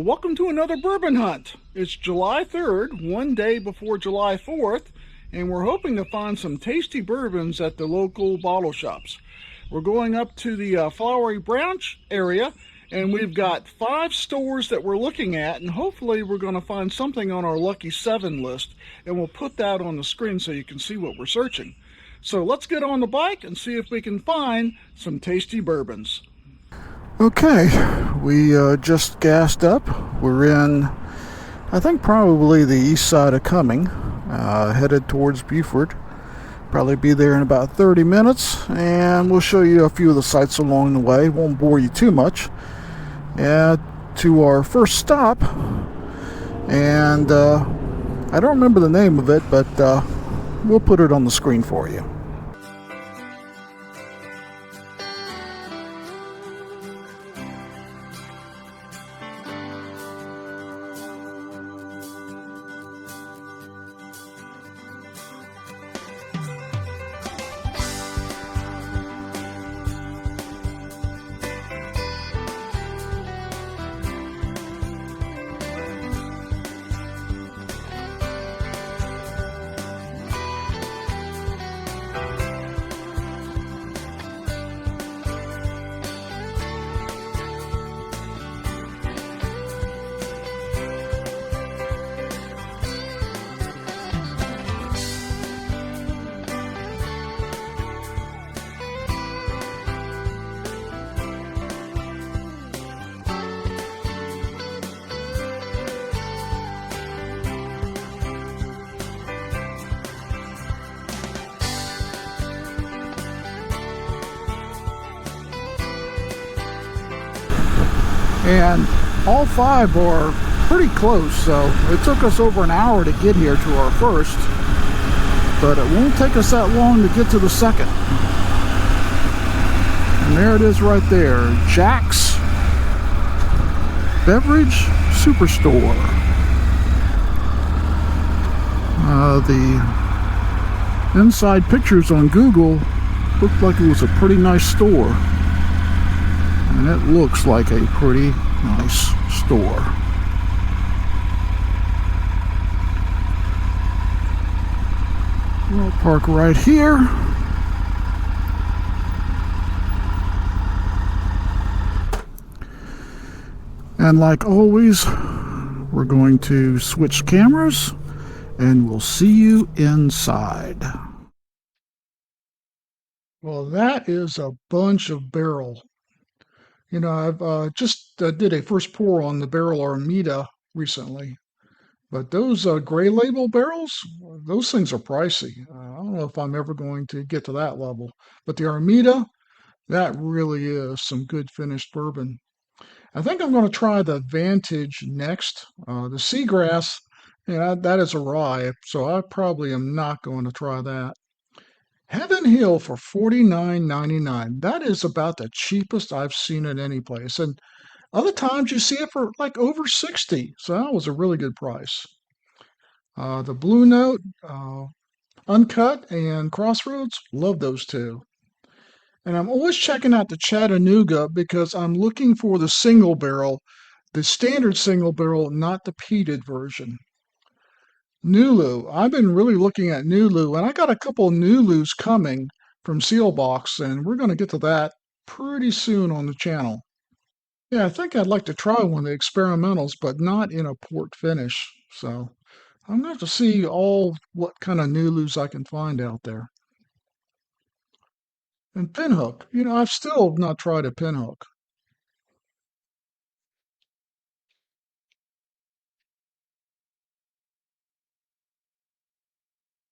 Well, welcome to another bourbon hunt. It's July 3rd, one day before July 4th, and we're hoping to find some tasty bourbons at the local bottle shops. We're going up to the Flowery Branch area, and we've got 5 stores that we're looking at, and hopefully we're going to find something on our Lucky 7 list, and we'll put that on the screen so you can see what we're searching. So let's get on the bike and see if we can find some tasty bourbons. Okay, we just gassed up. We're in, I think, probably the east side of Cumming, headed towards Beaufort. Probably be there in about 30 minutes, and we'll show you a few of the sights along the way. Won't bore you too much. To our first stop, and I don't remember the name of it, but we'll put it on the screen for you. And all 5 are pretty close, so it took us over an hour to get here to our first, but it won't take us that long to get to the second. And there it is right there, Jax Beverage Superstore. The inside pictures on Google looked like it was a pretty nice store. And it looks like a pretty nice store. We'll park right here. And like always, we're going to switch cameras and we'll see you inside. Well, that is a bunch of barrel. You know, I've just did a first pour on the barrel Armida recently, but those gray label barrels, those things are pricey. I don't know if I'm ever going to get to that level, but the Armida, that really is some good finished bourbon. I think I'm going to try the Vantage next. The Seagrass, yeah, that is a rye, so I probably am not going to try that. Heaven Hill for $49.99. That is about the cheapest I've seen it any place. And other times you see it for like over $60. So that was a really good price. The Blue Note, Uncut, and Crossroads, love those two. And I'm always checking out the Chattanooga because I'm looking for the single barrel, the standard single barrel, not the peated version. Nulu. I've been really looking at Nulu, and I got a couple of Nulus coming from Sealbox, and we're going to get to that pretty soon on the channel. Yeah, I think I'd like to try one of the experimentals, but not in a port finish. So I'm going to have to see what kind of Nulus I can find out there. And Pinhook. You know, I've still not tried a Pinhook.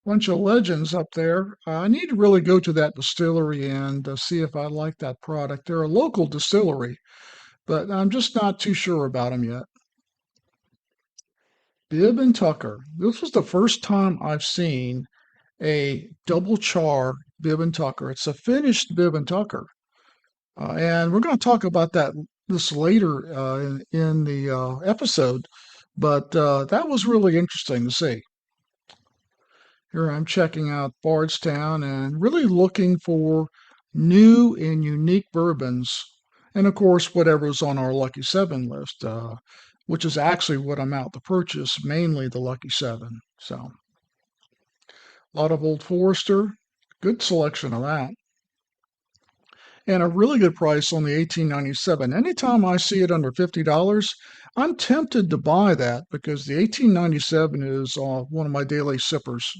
Bunch of legends up there. I need to really go to that distillery and see if I like that product. They're a local distillery, but I'm just not too sure about them yet. Bibb Tucker. This was the first time I've seen a double char Bibb Tucker. It's a finished Bibb Tucker. And we're going to talk about this later in the episode, but that was really interesting to see. Here I'm checking out Bardstown and really looking for new and unique bourbons. And of course, whatever's on our Lucky 7 list. which is actually what I'm out to purchase, mainly the Lucky 7. So, a lot of Old Forester, good selection of that. And a really good price on the 1897. Anytime I see it under $50, I'm tempted to buy that because the 1897 is one of my daily sippers.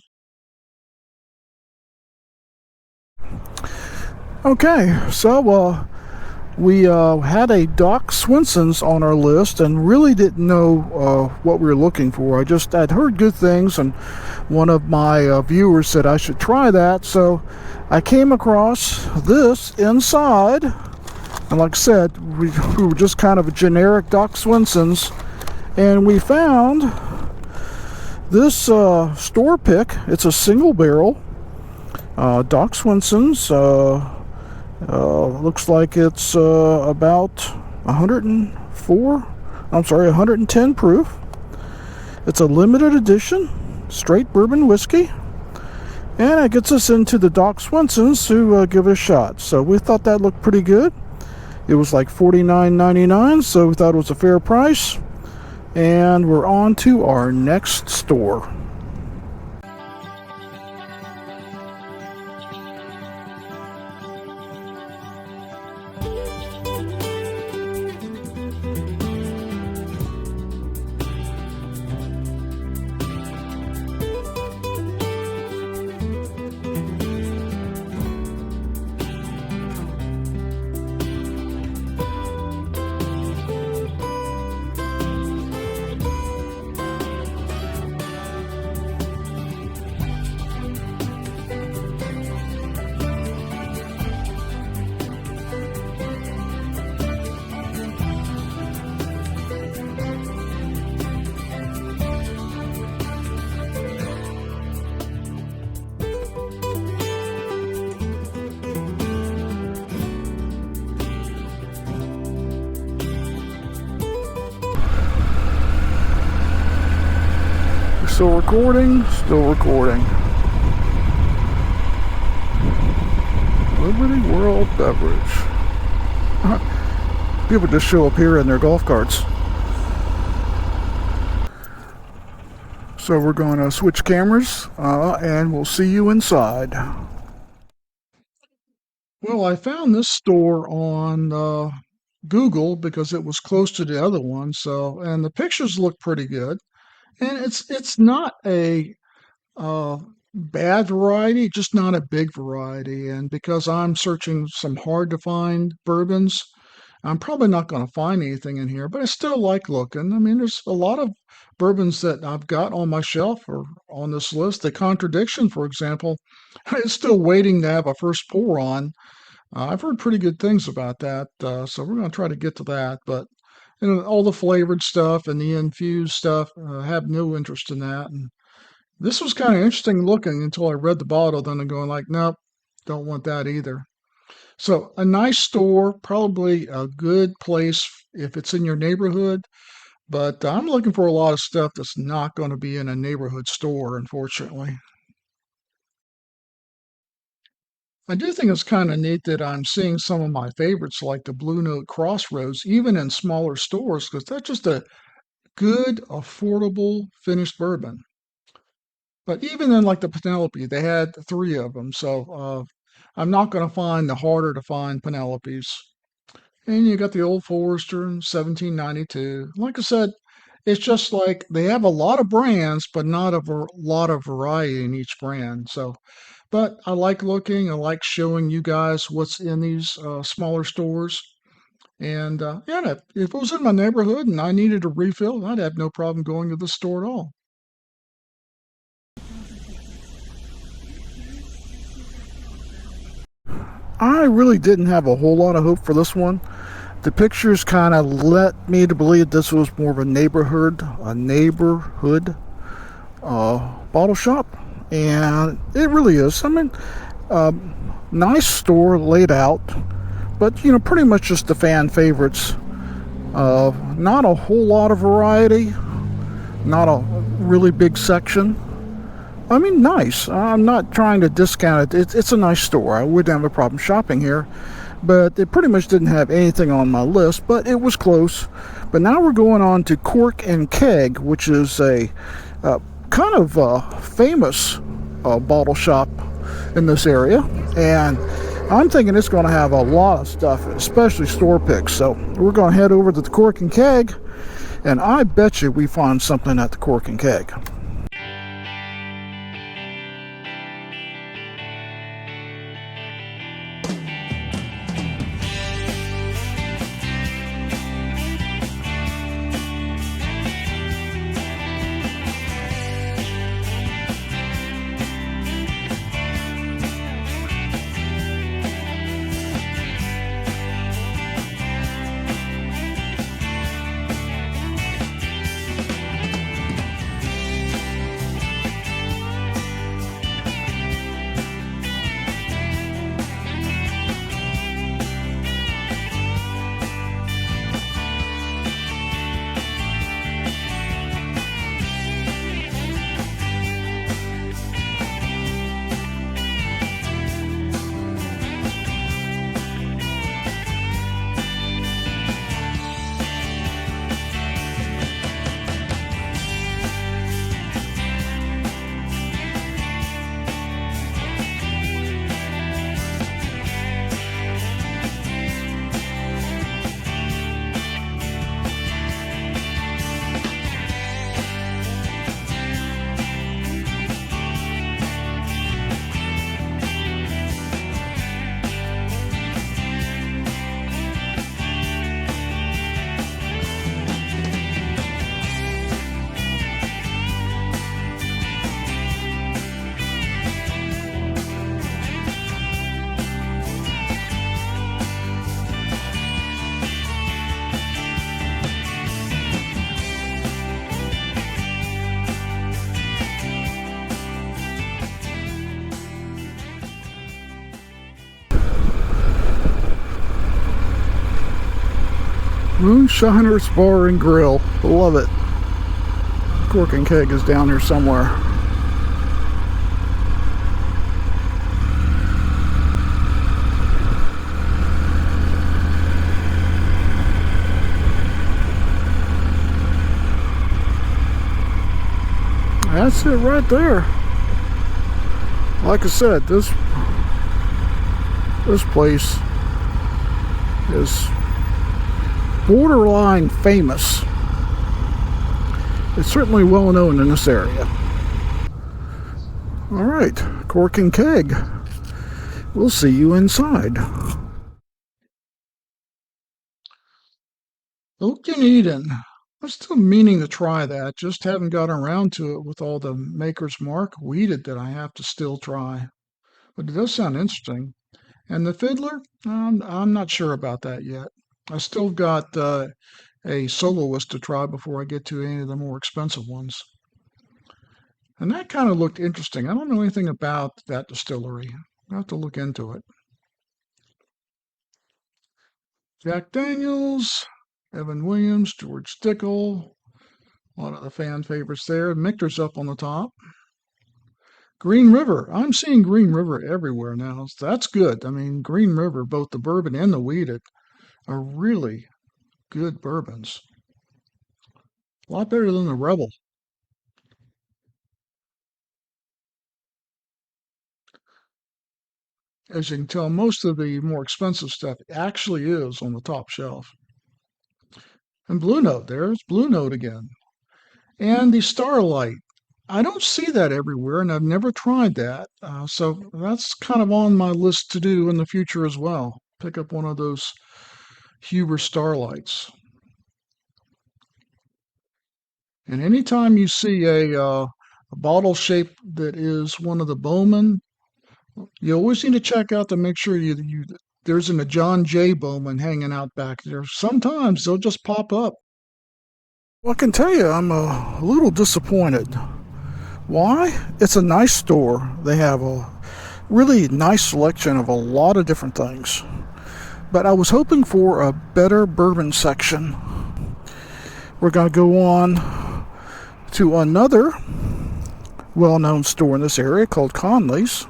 Okay, so we had a Doc Swinson's on our list and really didn't know what we were looking for. I'd heard good things, and one of my viewers said I should try that, so I came across this inside, and like I said, we were just kind of a generic Doc Swinson's, and we found this store pick. It's a single barrel Doc Swinson's. Looks like it's about 110 proof. It's a limited edition straight bourbon whiskey, and it gets us into the Doc Swinson's to give it a shot. So we thought that looked pretty good. It was like $49.99, so we thought it was a fair price, and we're on to our next store. Still recording, still recording. Liberty World Beverage. People just show up here in their golf carts. So we're going to switch cameras, and we'll see you inside. Well, I found this store on Google because it was close to the other one. So, and the pictures look pretty good. And it's not a bad variety, just not a big variety. And because I'm searching some hard to find bourbons, I'm probably not going to find anything in here, but I still like looking. I mean, there's a lot of bourbons that I've got on my shelf or on this list. The Contradiction, for example, is still waiting to have a first pour on. I've heard pretty good things about that, so we're going to try to get to that. But all the flavored stuff and the infused stuff, I have no interest in that. And this was kind of interesting looking until I read the bottle. Then I'm going like, nope, don't want that either. So a nice store, probably a good place if it's in your neighborhood. But I'm looking for a lot of stuff that's not going to be in a neighborhood store, unfortunately. I do think it's kind of neat that I'm seeing some of my favorites like the Blue Note Crossroads, even in smaller stores, because that's just a good, affordable finished bourbon. But even in like the Penelope, they had three of them, so I'm not going to find the harder to find Penelopes. And you got the Old Forester in 1792. Like I said, it's just like they have a lot of brands, but not a lot of variety in each brand. So, but I like looking, I like showing you guys what's in these smaller stores. And yeah, if it was in my neighborhood and I needed a refill, I'd have no problem going to the store at all. I really didn't have a whole lot of hope for this one. The pictures kind of led me to believe this was more of a neighborhood bottle shop, and it really is. I mean, nice store laid out, but pretty much just the fan favorites. Not a whole lot of variety, not a really big section. I mean, nice. I'm not trying to discount it. It's a nice store. I wouldn't have a problem shopping here. but it pretty much didn't have anything on my list, but it was close. But now we're going on to Cork and Keg, which is a kind of famous bottle shop in this area, and I'm thinking it's going to have a lot of stuff, especially store picks. So we're going to head over to the Cork and Keg, and I bet you we find something at the Cork and Keg. Moonshiner's Bar and Grill. Love it. Cork and Keg is down here somewhere. That's it right there. Like I said, this place is borderline famous. It's certainly well known in this area. All right, Cork and Keg. We'll see you inside. Oak and Eden. I'm still meaning to try that. Just haven't gotten around to it with all the Maker's Mark weeded that I have to still try. But it does sound interesting. And the Fiddler, I'm not sure about that yet. I still got a soloist to try before I get to any of the more expensive ones. And that kind of looked interesting. I don't know anything about that distillery. I'll have to look into it. Jack Daniels, Evan Williams, George Dickel, a lot of the fan favorites there. Michter's up on the top. Green River. I'm seeing Green River everywhere now. So that's good. I mean, Green River, both the bourbon and the wheated, are really good bourbons. A lot better than the Rebel. As you can tell, most of the more expensive stuff actually is on the top shelf. And Blue Note, there's Blue Note again. And the Starlight. I don't see that everywhere, and I've never tried that. So that's kind of on my list to do in the future as well. Pick up one of those Huber Starlights. And anytime you see a bottle shape that is one of the Bowman, you always need to check out to make sure there isn't a John J. Bowman hanging out back there. Sometimes they'll just pop up. Well, I can tell you I'm a little disappointed. Why? It's a nice store. They have a really nice selection of a lot of different things. But I was hoping for a better bourbon section. We're going to go on to another well-known store in this area called Conley's.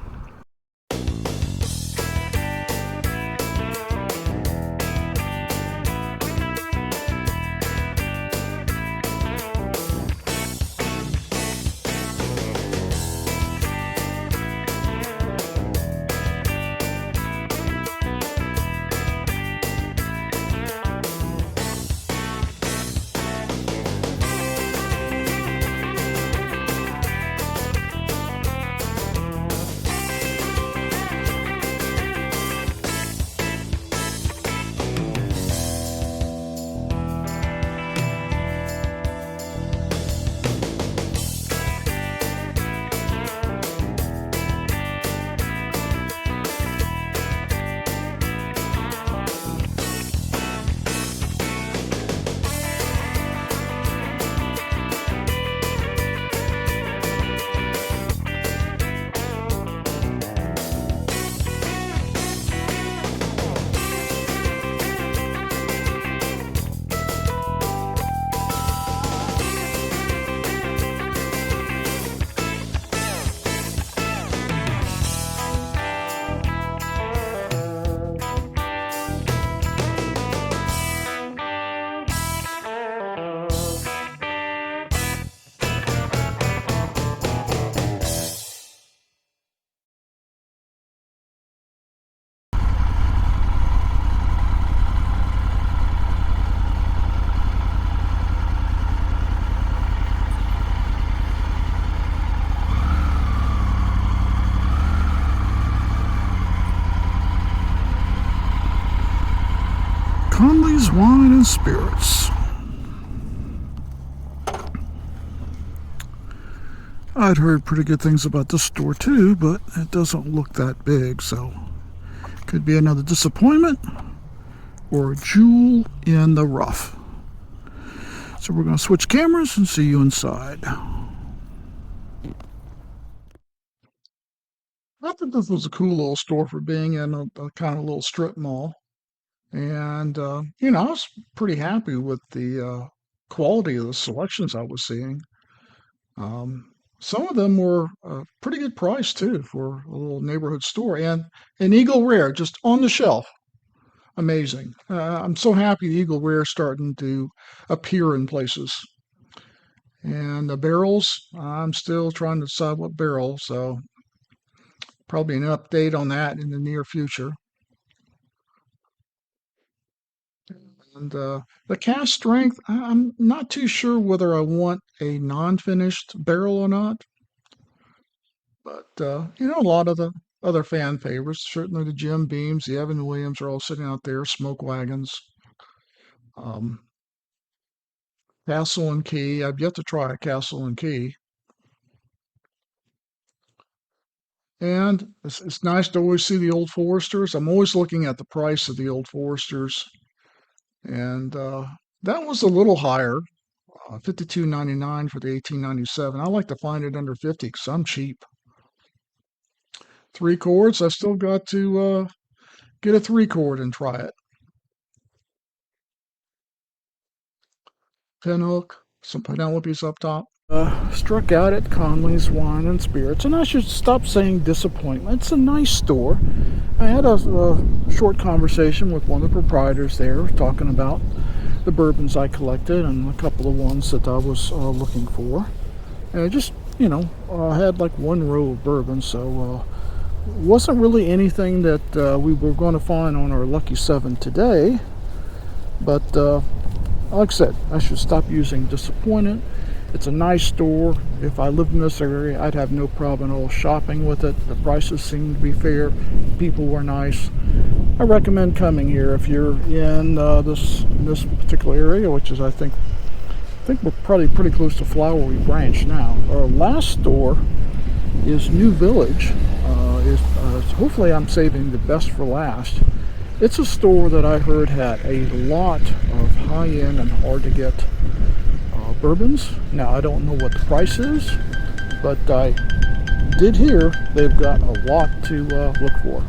Conley's Wine and Spirits. I'd heard pretty good things about this store too, but it doesn't look that big, so could be another disappointment or a jewel in the rough. So we're going to switch cameras and see you inside. I thought this was a cool little store for being in a kind of little strip mall. And, I was pretty happy with the quality of the selections I was seeing. Some of them were pretty good price too for a little neighborhood store. And an Eagle Rare just on the shelf. Amazing. I'm so happy the Eagle Rare is starting to appear in places. And the barrels, I'm still trying to decide what barrel, so probably an update on that in the near future. And the cast strength, I'm not too sure whether I want a non-finished barrel or not. But, a lot of the other fan favorites, certainly the Jim Beams, the Evan Williams are all sitting out there, smoke wagons. Castle and Key, I've yet to try a Castle and Key. And it's nice to always see the Old Foresters. I'm always looking at the price of the Old Foresters. And that was a little higher, $52.99 for the 1897. I like to find it under 50 because I'm cheap. 3 chords, I've still got to get a 3 chord and try it. Pinhook, some Penelopes up top. Struck out at Conley's Wine and Spirits, and I should stop saying disappointment. It's a nice store. I had a short conversation with one of the proprietors there, talking about the bourbons I collected and a couple of ones that I was looking for. And I just, had like one row of bourbon, so wasn't really anything that we were going to find on our Lucky 7 today. But like I said, I should stop using disappointed. It's a nice store. If I lived in this area, I'd have no problem at all shopping with it. The prices seem to be fair. People were nice. I recommend coming here if you're in this particular area, which is I think we're probably pretty close to Flowery Branch now. Our last store is New Village. Hopefully I'm saving the best for last. It's a store that I heard had a lot of high-end and hard-to-get bourbons. Now, I don't know what the price is, but I did hear they've got a lot to look for.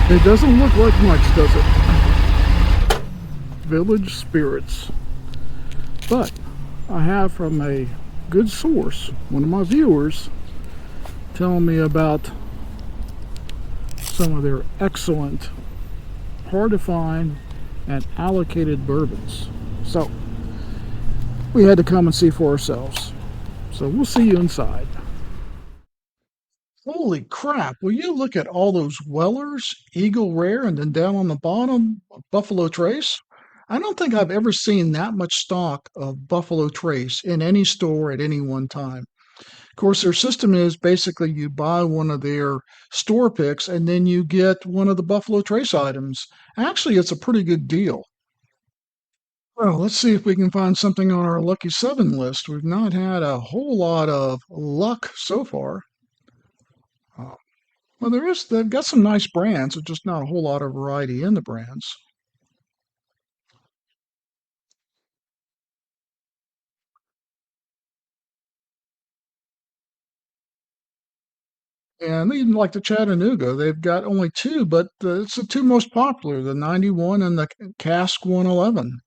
It doesn't look like much, does it? Village Spirits. But I have from a good source, one of my viewers, telling me about some of their excellent, hard to find, and allocated bourbons. So we had to come and see for ourselves. So we'll see you inside. Holy crap. Will you look at all those Wellers, Eagle Rare, and then down on the bottom, Buffalo Trace? I don't think I've ever seen that much stock of Buffalo Trace in any store at any one time. Of course, their system is basically you buy one of their store picks and then you get one of the Buffalo Trace items. Actually, it's a pretty good deal. Well, let's see if we can find something on our Lucky 7 list. We've not had a whole lot of luck so far. Uh, well, they've got some nice brands, but just not a whole lot of variety in the brands. And even like the Chattanooga, they've got only two, but it's the two most popular, the 91 and the Cask 111.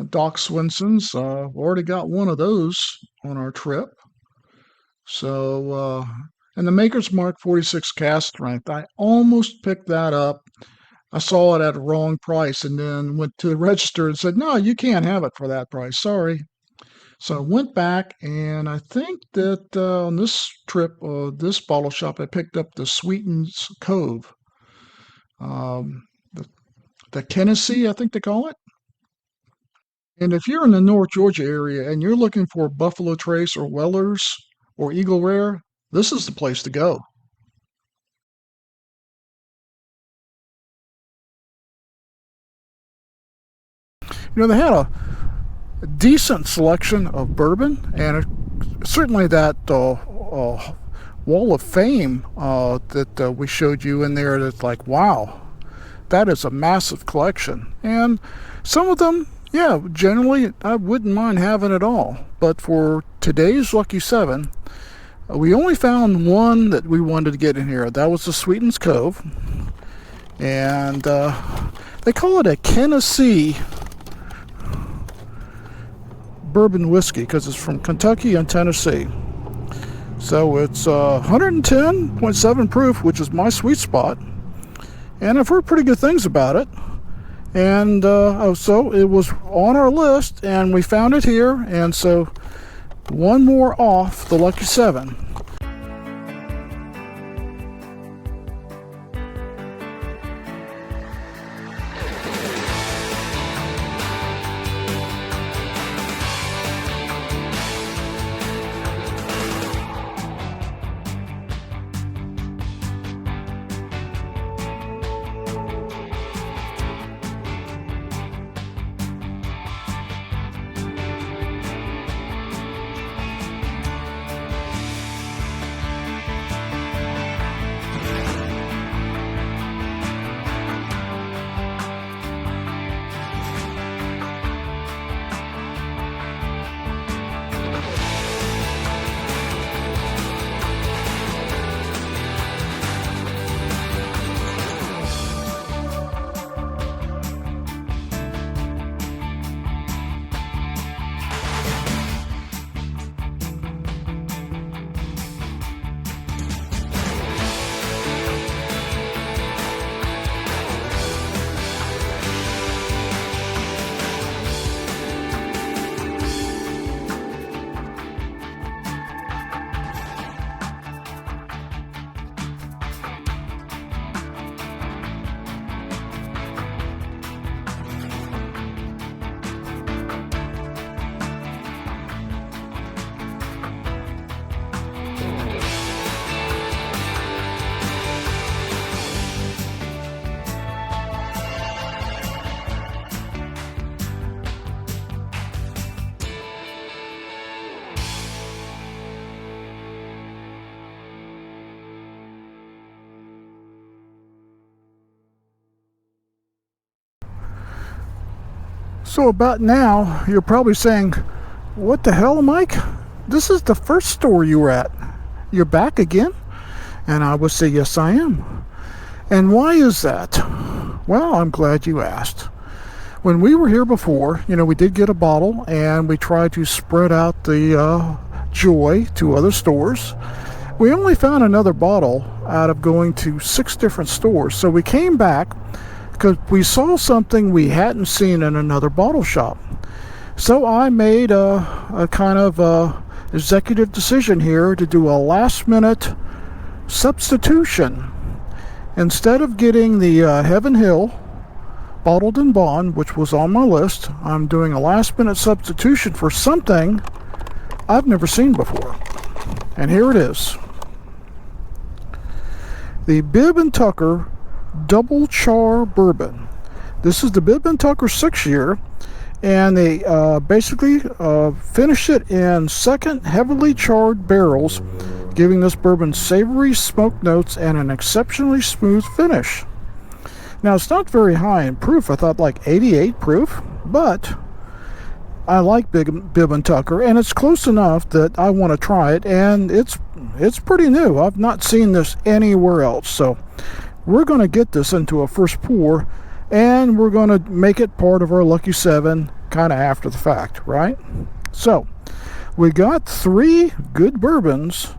Doc Swinson's, already got one of those on our trip. So, and the Maker's Mark 46 cask strength, I almost picked that up. I saw it at a wrong price and then went to the register and said, no, you can't have it for that price. Sorry. So I went back, and I think that on this trip, this bottle shop, I picked up the Sweetens Cove, um, the, the Tennessee, I think they call it. And if you're in the North Georgia area and you're looking for Buffalo Trace or Wellers or Eagle Rare, this is the place to go. You know, they had a decent selection of bourbon, and certainly that wall of fame that we showed you in there, that's like, wow, that is a massive collection. And some of them, yeah, generally I wouldn't mind having it all, but for today's Lucky 7, we only found one that we wanted to get in here. That was the Sweetens Cove, and they call it a Tennessee bourbon whiskey because it's from Kentucky and Tennessee. So it's 110.7 proof, which is my sweet spot, and I've heard pretty good things about it. And so it was on our list, and we found it here, and so one more off the Lucky 7. So about now, you're probably saying, what the hell, Mike? This is the first store you were at. You're back again? And I would say, yes, I am. And why is that? Well, I'm glad you asked. When we were here before, we did get a bottle and we tried to spread out the joy to other stores. We only found another bottle out of going to 6 different stores. So we came back because we saw something we hadn't seen in another bottle shop. So I made a kind of executive decision here to do a last minute substitution. Instead of getting the Heaven Hill Bottled in Bond, which was on my list, I'm doing a last minute substitution for something I've never seen before. And here it is. The Bibb Tucker Double Char Bourbon. This is the Bibb Tucker 6-year, and they basically finished it in second heavily charred barrels, giving this bourbon savory smoke notes and an exceptionally smooth finish. Now, it's not very high in proof. I thought like 88 proof, but I like Bibb Tucker, and it's close enough that I want to try it, and it's pretty new. I've not seen this anywhere else, so we're going to get this into a first pour, and we're going to make it part of our Lucky 7 kind of after the fact, right? So, we got 3 good bourbons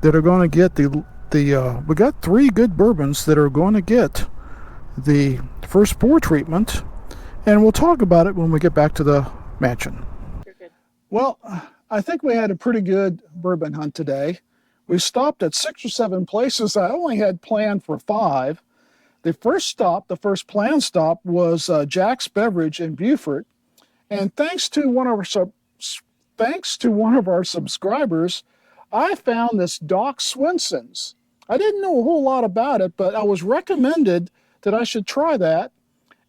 that are going to get we got 3 good bourbons that are going to get the first pour treatment, and we'll talk about it when we get back to the mansion. Well, I think we had a pretty good bourbon hunt today. We stopped at 6 or 7 places. I only had planned for 5. The first planned stop was Jax Beverage in Beaufort, and thanks to one of our subscribers, I found this Doc Swenson's. I didn't know a whole lot about it, but I was recommended that I should try that,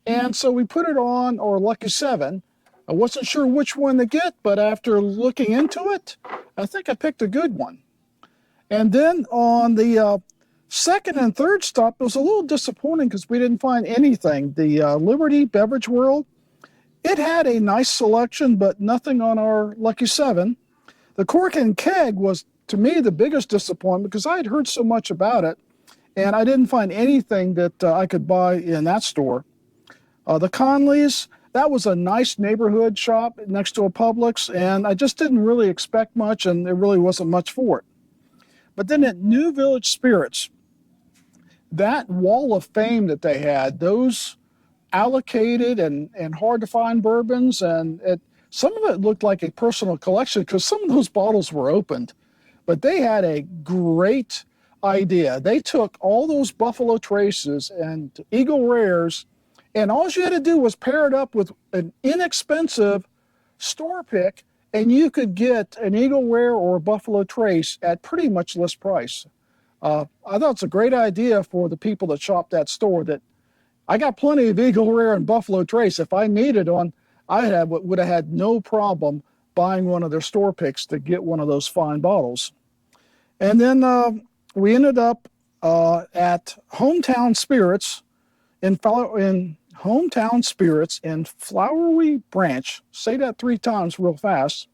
and so we put it on our Lucky 7. I wasn't sure which one to get, but after looking into it, I think I picked a good one. And then on the second and third stop, it was a little disappointing because we didn't find anything. The Liberty Beverage World, it had a nice selection, but nothing on our Lucky 7. The Cork and Keg was, to me, the biggest disappointment because I had heard so much about it, and I didn't find anything that I could buy in that store. The Conleys, that was a nice neighborhood shop next to a Publix, and I just didn't really expect much, and there really wasn't much for it. But then at New Village Spirits, that wall of fame that they had, those allocated and hard to find bourbons, and some of it looked like a personal collection because some of those bottles were opened. But they had a great idea. They took all those Buffalo Traces and Eagle Rares, and all you had to do was pair it up with an inexpensive store pick, and you could get an Eagle Rare or a Buffalo Trace at pretty much list price. I thought it's a great idea for the people that shop that store. That I got plenty of Eagle Rare and Buffalo Trace. If I needed one, I would have had no problem buying one of their store picks to get one of those fine bottles. And then we ended up at Hometown Spirits in Flowery Branch. Say that 3 times real fast.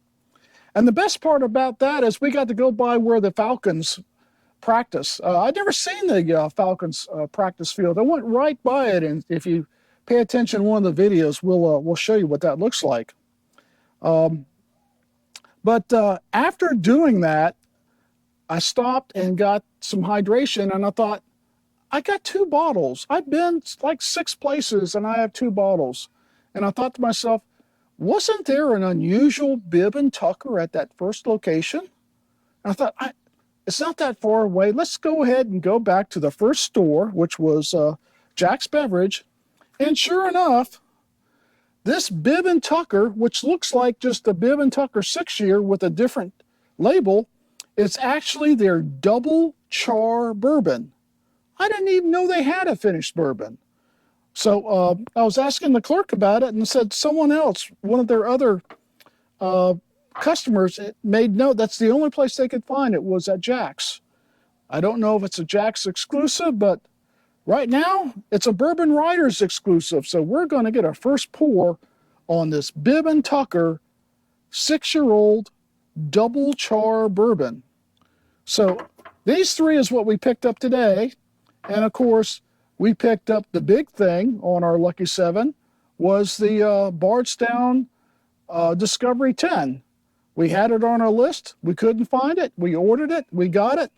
And the best part about that is we got to go by where the Falcons practice. I'd never seen the Falcons practice field. I went right by it, and if you pay attention to one of the videos, we'll show you what that looks like. But after doing that, I stopped and got some hydration, and I thought, I got 2 bottles. I've been like 6 places, and I have 2 bottles. And I thought to myself, wasn't there an unusual Bibb and Tucker at that first location? And I thought, it's not that far away. Let's go ahead and go back to the first store, which was Jax Beverage. And sure enough, this Bibb and Tucker, which looks like just a Bibb and Tucker 6-year with a different label, it's actually their Double Char Bourbon. I didn't even know they had a finished bourbon. So I was asking the clerk about it, and said someone else, one of their other customers, made note that's the only place they could find it was at Jax. I don't know if it's a Jax exclusive, but right now it's a Bourbon Riders exclusive. So we're going to get our first pour on this Bibb and Tucker 6-year-old Double Char Bourbon. So these 3 is what we picked up today. And of course, we picked up the big thing on our Lucky 7 was the Bardstown Discovery 10. We had it on our list. We couldn't find it. We ordered it. We got it.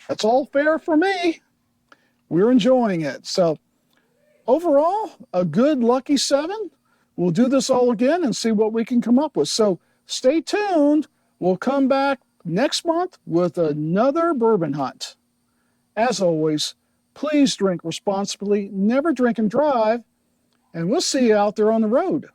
That's all fair for me. We're enjoying it. So overall, a good Lucky 7. We'll do this all again and see what we can come up with. So stay tuned. We'll come back next month with another bourbon hunt. As always, please drink responsibly, never drink and drive, and we'll see you out there on the road.